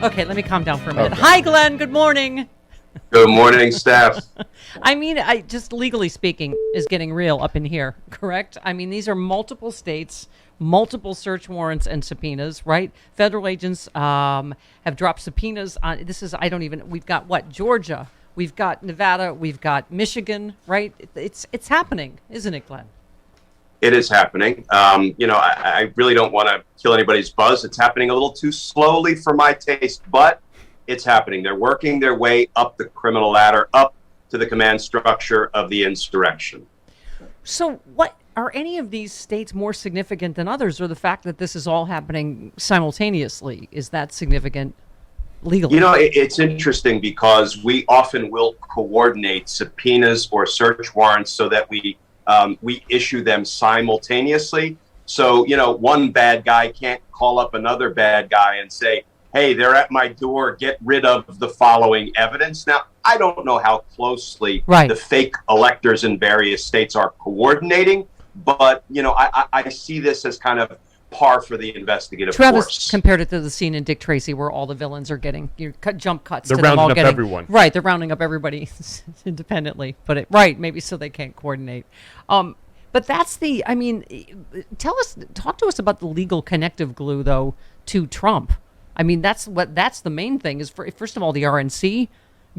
Okay, let me calm down for a minute. Okay. Hi, Glenn. Good morning. Good morning, Steph. I mean, just legally speaking, is getting real up in here, correct? I mean, these are multiple states, multiple search warrants and subpoenas, right? Federal agents have dropped subpoenas on. We've got what? Georgia. We've got Nevada. We've got Michigan, right? It's happening, isn't it, Glenn? It is happening. I really don't want to kill anybody's buzz. It's happening a little too slowly for my taste, but it's happening. They're working their way up the criminal ladder, up to the command structure of the insurrection. So what are any of these states more significant than others, or the fact that this is all happening simultaneously? Is that significant legally? You know, it's interesting because we often will coordinate subpoenas or search warrants so that we issue them simultaneously. So, one bad guy can't call up another bad guy and say, hey, they're at my door, get rid of the following evidence. Now, I don't know how closely the fake electors in various states are coordinating, but, I see this as kind of par for the investigative force. Compared it to the scene in Dick Tracy where all the villains are getting jump cuts. They're to them all rounding up everyone. Right, they're rounding up everybody independently. But maybe so they can't coordinate. But that's talk to us about the legal connective glue, though, to Trump. I mean, that's the main thing is, first of all, the RNC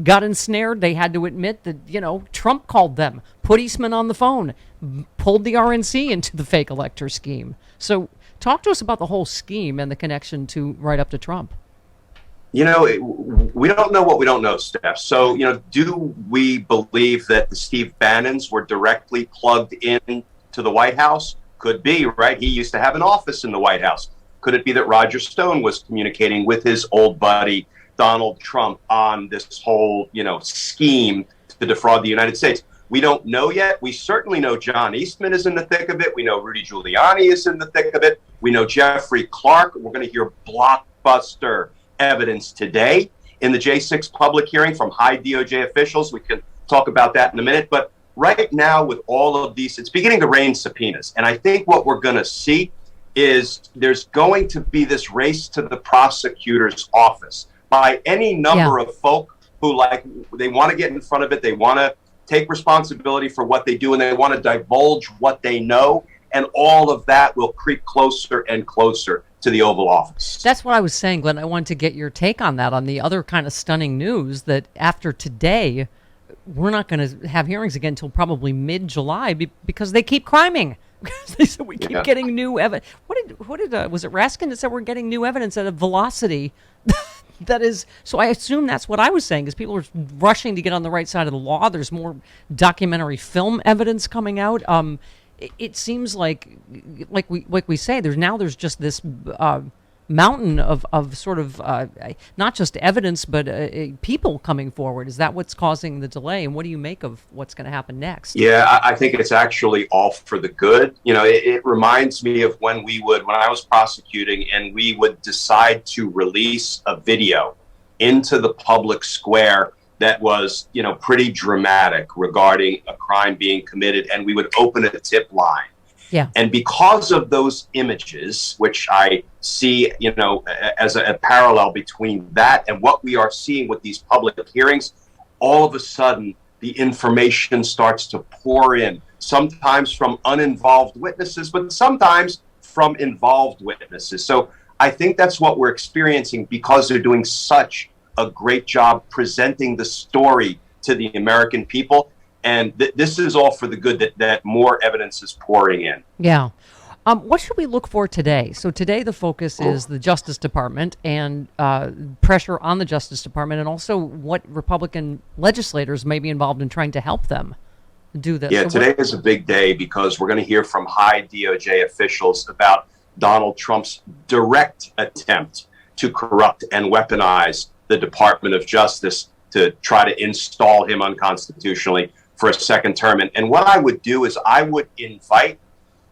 got ensnared. They had to admit that, Trump called them, put Eastman on the phone, pulled the RNC into the fake elector scheme. So talk to us about the whole scheme and the connection to right up to Trump. We don't know what we don't know, Steph. So, do we believe that the Steve Bannons were directly plugged in to the White House? Could be, right? He used to have an office in the White House. Could it be that Roger Stone was communicating with his old buddy, Donald Trump, on this whole, scheme to defraud the United States? We don't know yet. We certainly know John Eastman is in the thick of it. We know Rudy Giuliani is in the thick of it. We know Jeffrey Clark. We're going to hear blockbuster evidence today in the J6 public hearing from high DOJ officials. We can talk about that in a minute. But right now, with all of these, it's beginning to rain subpoenas. And I think what we're going to see is there's going to be this race to the prosecutor's office by any number of folk who, they want to get in front of it. They want to take responsibility for what they do, and they want to divulge what they know. And all of that will creep closer and closer to the Oval Office. That's what I was saying, Glenn. I wanted to get your take on that, on the other kind of stunning news that after today, we're not going to have hearings again until probably mid-July because they keep criming. They said we keep getting new evidence. Was it Raskin that said we're getting new evidence at a velocity that is? So I assume that's what I was saying, is people are rushing to get on the right side of the law. There's more documentary film evidence coming out. It seems like we say, there's just this mountain of sort of not just evidence, but people coming forward. Is that what's causing the delay? And what do you make of what's going to happen next? Yeah, I think it's actually all for the good. It reminds me of when I was prosecuting, and we would decide to release a video into the public square that was, pretty dramatic regarding a crime being committed, and we would open a tip line. Yeah. And because of those images, which I see, as a parallel between that and what we are seeing with these public hearings, all of a sudden the information starts to pour in, sometimes from uninvolved witnesses, but sometimes from involved witnesses. So I think that's what we're experiencing because they're doing such a great job presenting the story to the American people. And this is all for the good that more evidence is pouring in. Yeah. What should we look for today? So today the focus is the Justice Department and pressure on the Justice Department, and also what Republican legislators may be involved in trying to help them do this. Yeah, today is a big day because we're going to hear from high DOJ officials about Donald Trump's direct attempt to corrupt and weaponize the Department of Justice to try to install him unconstitutionally for a second term. And what I would do is I would invite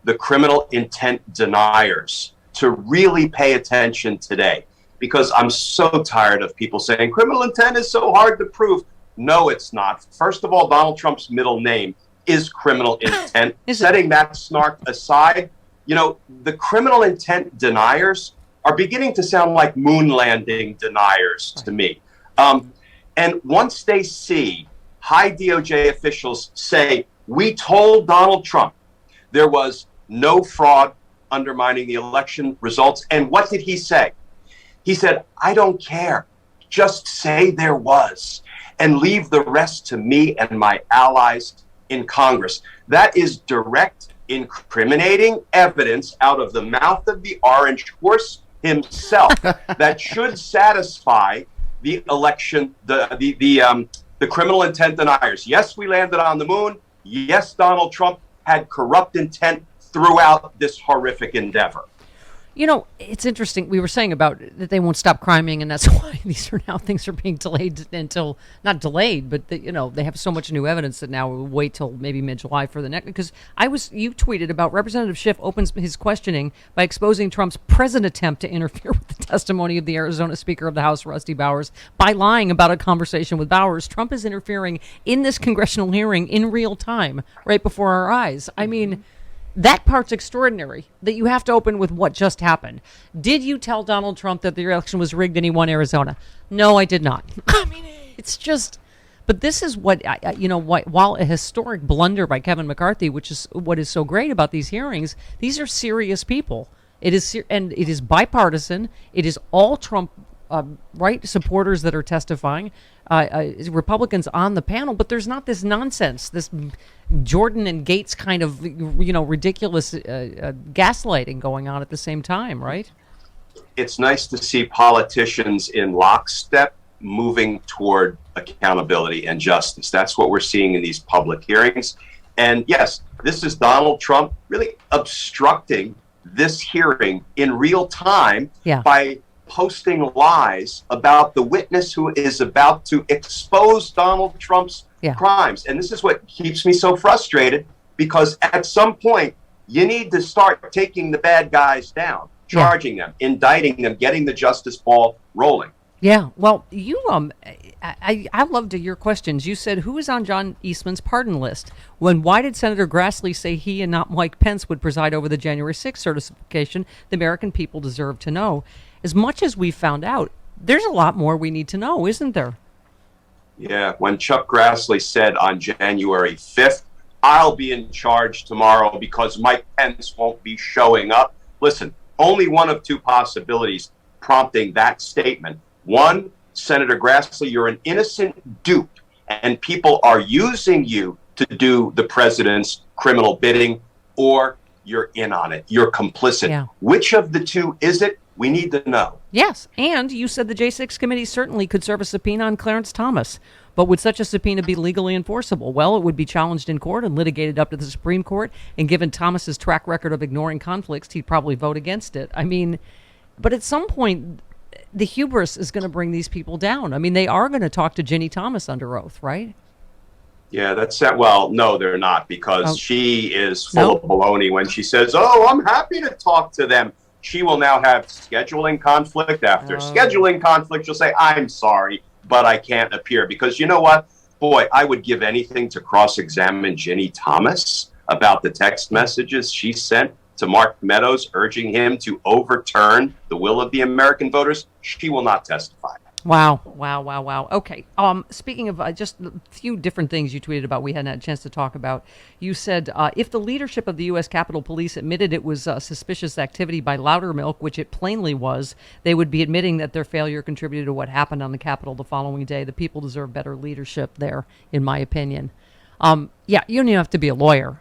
the criminal intent deniers to really pay attention today, because I'm so tired of people saying criminal intent is so hard to prove. No, it's not. First of all, Donald Trump's middle name is criminal intent. Setting that snark aside, the criminal intent deniers are beginning to sound like moon landing deniers to me. And once they see high DOJ officials say, we told Donald Trump there was no fraud undermining the election results. And what did he say? He said, I don't care. Just say there was and leave the rest to me and my allies in Congress. That is direct, incriminating evidence out of the mouth of the orange horse himself that should satisfy the election, the criminal intent deniers. Yes, we landed on the moon. Yes, Donald Trump had corrupt intent throughout this horrific endeavor. You know, it's interesting. We were saying about that they won't stop criming, and that's why these are now things are being delayed until, not delayed, but they have so much new evidence that now we'll wait till maybe mid-July for the next. Because you tweeted about Representative Schiff opens his questioning by exposing Trump's present attempt to interfere with the testimony of the Arizona Speaker of the House, Rusty Bowers, by lying about a conversation with Bowers. Trump is interfering in this congressional hearing in real time, right before our eyes. I mean, that part's extraordinary, that you have to open with what just happened. Did you tell Donald Trump that the election was rigged and he won Arizona? No, I did not. I mean, it's just, but this is what, while a historic blunder by Kevin McCarthy, which is what is so great about these hearings, these are serious people. It is, and it is bipartisan. It is all Trump supporters that are testifying, Republicans on the panel, but there's not this nonsense, this Jordan and Gates kind of, ridiculous gaslighting going on at the same time, right? It's nice to see politicians in lockstep moving toward accountability and justice. That's what we're seeing in these public hearings. And yes, this is Donald Trump really obstructing this hearing in real time by posting lies about the witness who is about to expose Donald Trump's crimes. And this is what keeps me so frustrated, because at some point you need to start taking the bad guys down, charging them, indicting them, getting the justice ball rolling. Yeah, well, you I loved your questions. You said, who is on John Eastman's pardon list? Why did Senator Grassley say he and not Mike Pence would preside over the January 6th certification? The American people deserve to know. As much as we found out, there's a lot more we need to know, isn't there? Yeah, when Chuck Grassley said on January 5th, I'll be in charge tomorrow because Mike Pence won't be showing up. Listen, only one of two possibilities prompting that statement. One, Senator Grassley, you're an innocent dupe, and people are using you to do the president's criminal bidding, or you're in on it. You're complicit. Yeah. Which of the two is it? We need to know. Yes, and you said the J6 committee certainly could serve a subpoena on Clarence Thomas. But would such a subpoena be legally enforceable? Well, it would be challenged in court and litigated up to the Supreme Court. And given Thomas's track record of ignoring conflicts, he'd probably vote against it. I mean, but at some point, the hubris is going to bring these people down. I mean, they are going to talk to Ginny Thomas under oath, right? Yeah, that's that. Well, no, they're not, because she is full of baloney when she says, I'm happy to talk to them. She will now have scheduling conflict after scheduling conflict. She'll say, I'm sorry, but I can't appear. Because you know what? Boy, I would give anything to cross-examine Ginny Thomas about the text messages she sent to Mark Meadows urging him to overturn the will of the American voters. She will not testify. Wow. Okay. Speaking of just a few different things you tweeted about we hadn't had a chance to talk about, you said if the leadership of the U.S. Capitol Police admitted it was suspicious activity by Loudermilk, which it plainly was, they would be admitting that their failure contributed to what happened on the Capitol the following day. The people deserve better leadership there, in my opinion. You don't even have to be a lawyer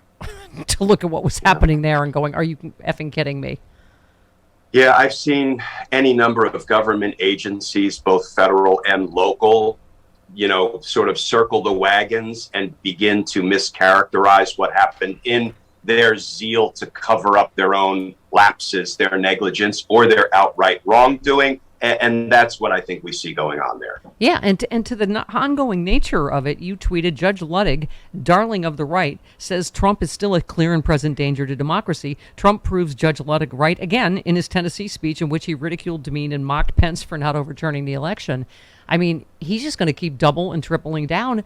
to look at what was happening there and going, are you effing kidding me? Yeah, I've seen any number of government agencies, both federal and local, sort of circle the wagons and begin to mischaracterize what happened in their zeal to cover up their own lapses, their negligence, or their outright wrongdoing. And that's what I think we see going on there. Yeah, and to the ongoing nature of it, you tweeted, Judge Luttig, darling of the right, says Trump is still a clear and present danger to democracy. Trump proves Judge Luttig right again in his Tennessee speech, in which he ridiculed, demeaned, and mocked Pence for not overturning the election. I mean, he's just going to keep double and tripling down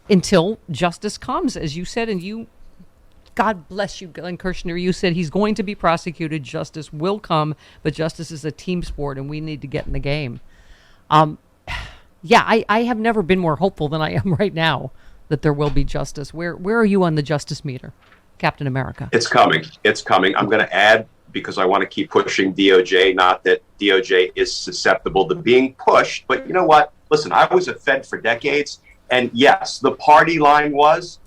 until justice comes, as you said, and you God bless you, Glenn Kirschner. You said he's going to be prosecuted. Justice will come, but justice is a team sport, and we need to get in the game. Yeah, I have never been more hopeful than I am right now that there will be justice. Where are you on the justice meter, Captain America? It's coming. It's coming. I'm going to add, because I want to keep pushing DOJ, not that DOJ is susceptible to being pushed, but you know what? Listen, I was a Fed for decades, and yes, the party line was,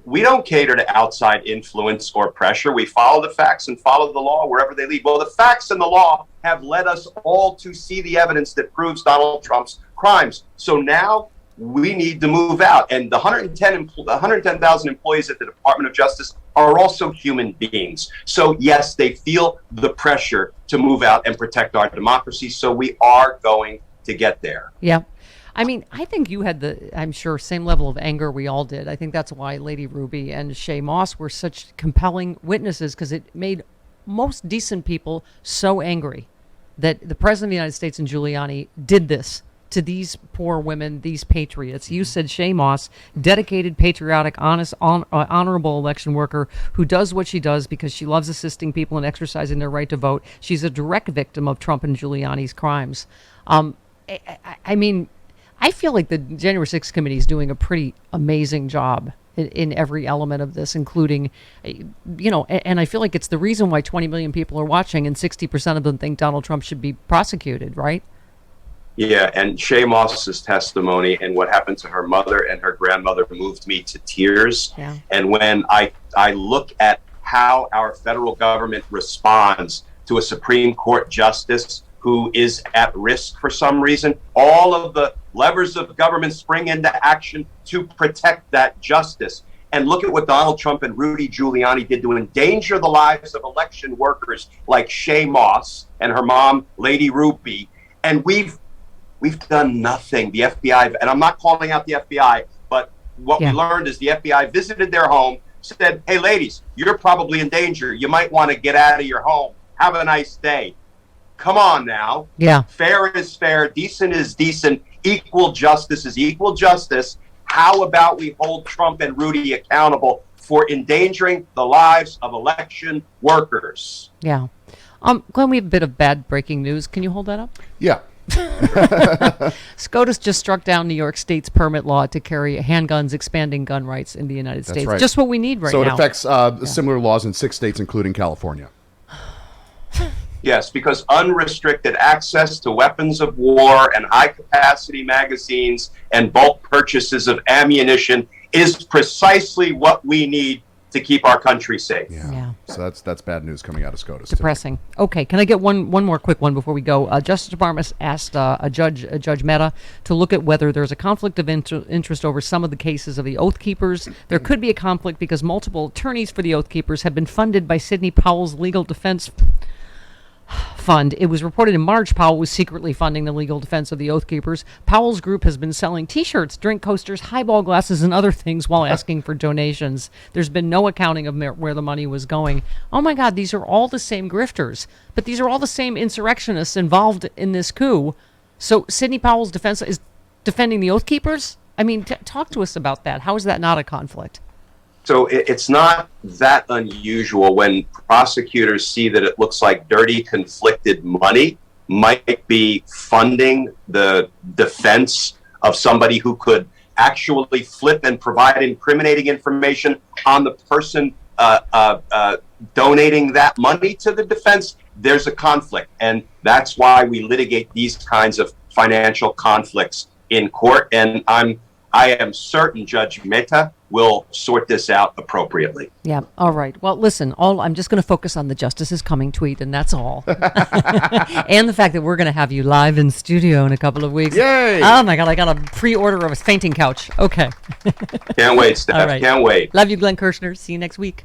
we don't cater to outside influence or pressure. We follow the facts and follow the law wherever they lead. Well, the facts and the law have led us all to see the evidence that proves Donald Trump's crimes. So now we need to move out. And the 110,000 employees at the Department of Justice are also human beings. So yes, they feel the pressure to move out and protect our democracy. So we are going to get there. Yeah. I mean, I think you had I'm sure, same level of anger we all did. I think that's why Lady Ruby and Shay Moss were such compelling witnesses, because it made most decent people so angry that the President of the United States and Giuliani did this to these poor women, these patriots. You said Shay Moss, dedicated, patriotic, honest, honorable election worker who does what she does because she loves assisting people in exercising their right to vote. She's a direct victim of Trump and Giuliani's crimes. I mean, I feel like the January 6th committee is doing a pretty amazing job in every element of this, including, and I feel like it's the reason why 20 million people are watching and 60% of them think Donald Trump should be prosecuted, right? Yeah, and Shay Moss's testimony and what happened to her mother and her grandmother moved me to tears. Yeah. And when I look at how our federal government responds to a Supreme Court justice who is at risk for some reason, all of the levers of government spring into action to protect that justice. And look at what Donald Trump and Rudy Giuliani did to endanger the lives of election workers like Shay Moss and her mom, Lady Ruby. And we've done nothing. The FBI, and I'm not calling out the FBI, but what we learned is the FBI visited their home, said, hey, ladies, you're probably in danger. You might want to get out of your home. Have a nice day. Come on now. Yeah. Fair is fair. Decent is decent. Equal justice is equal justice. How about we hold Trump and Rudy accountable for endangering the lives of election workers? Yeah. Glenn, we have a bit of bad breaking news. Can you hold that up? Yeah. SCOTUS just struck down New York State's permit law to carry handguns, expanding gun rights in the United States. Right. Just what we need right now. So it affects similar laws in 6 states, including California. Yes, because unrestricted access to weapons of war and high-capacity magazines and bulk purchases of ammunition is precisely what we need to keep our country safe. Yeah. So that's bad news coming out of SCOTUS. Depressing. Okay, can I get one more quick one before we go? Justice Department asked Judge Mehta to look at whether there's a conflict of interest over some of the cases of the Oath Keepers. There could be a conflict because multiple attorneys for the Oath Keepers have been funded by Sidney Powell's legal defense fund. It was reported in March Powell was secretly funding the legal defense of the Oath Keepers. Powell's group has been selling T-shirts, drink coasters, highball glasses, and other things while asking for donations. There's been no accounting of where the money was going. Oh my God, these are all the same grifters, but these are all the same insurrectionists involved in this coup. So Sidney Powell's defense is defending the Oath Keepers? I mean, talk to us about that. How is that not a conflict? So it's not that unusual when prosecutors see that it looks like dirty, conflicted money might be funding the defense of somebody who could actually flip and provide incriminating information on the person donating that money to the defense. There's a conflict, and that's why we litigate these kinds of financial conflicts in court. And I am certain Judge Mehta will sort this out appropriately. Yeah. All right. Well, listen, I'm just going to focus on the Justice is Coming tweet, and that's all. And the fact that we're going to have you live in studio in a couple of weeks. Yay! Oh, my God. I got a pre-order of a fainting couch. Okay. Can't wait, Steph. All right. Can't wait. Love you, Glenn Kirschner. See you next week.